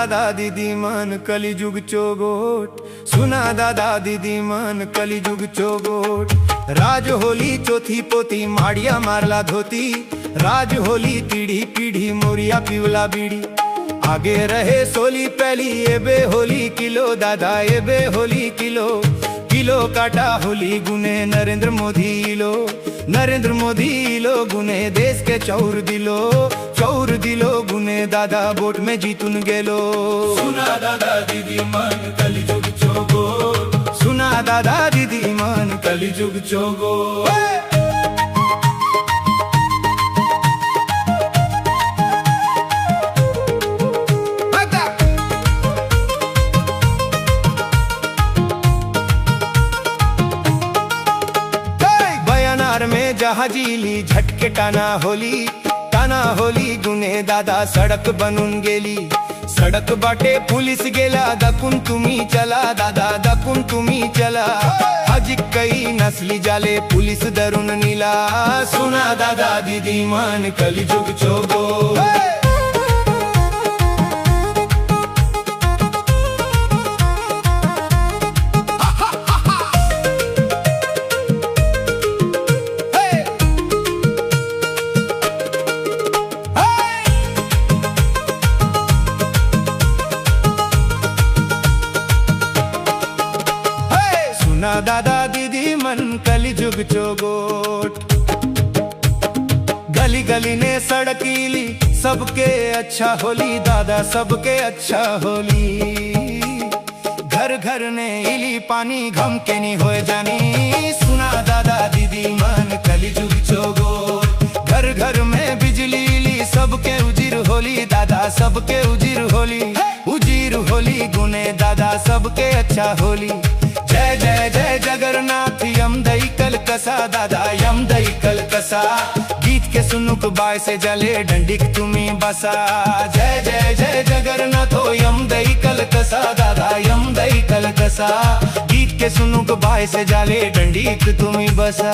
दादा दीदी मन कलिजुग चोगोट, सुना दादा दीदी मन कलिजुग चोगोट। राज होली चौथी पोती माड़िया मारला धोती, राज होली पीढ़ी पीढ़ी मोरिया पिवला बीड़ी। आगे रहे सोली पहली एबे होली किलो दादा एबे होली किलो, किलो काटा होली गुने नरेंद्र मोदी लो, नरेंद्र मोदी लो गुने देश के चौर दिलो, चौर दिलो गुने दादा वोट में जीतुन गेलो। सुना दादा दीदी मन कलिजुग चोगो, सुना दादा दीदी मन कलिजुग चोगो। में जहाजीली झटके टाना होली गुने दादा सड़क बनून गेली। सड़क बाटे पुलिस गेला दकुन तुम्ही चला दादा दकुन तुम्ही चला। हजिक कई नसली जाले पुलिस दरुन नीला, सुना दादा दीदी मन कलिजुग चोगो। दादा दीदी मन कलिजुग चोगोट। गली गली ने सड़कीली सबके अच्छा होली दादा सबके अच्छा होली। घर घर ने इली पानी घम के नहीं हो जानी, सुना दादा दीदी मन कलिजुग चोगोट। घर घर में बिजली ली सबके उजिर होली दादा सबके उजिर होली, उजिर होली गुने दादा सबके अच्छा होली। जय जय जय जगन्नाथ यम दई कलकसा दादा यम दई कलकसा। गीत के सुनुक बाय से जले डंडिक तुम्ही बसा। जय जय जय जगन्नाथ हो यम दई कलकसा दादा यम दई कलकसा। गीत के सुनुक बाय से जले डंडिक तुम्ही बसा।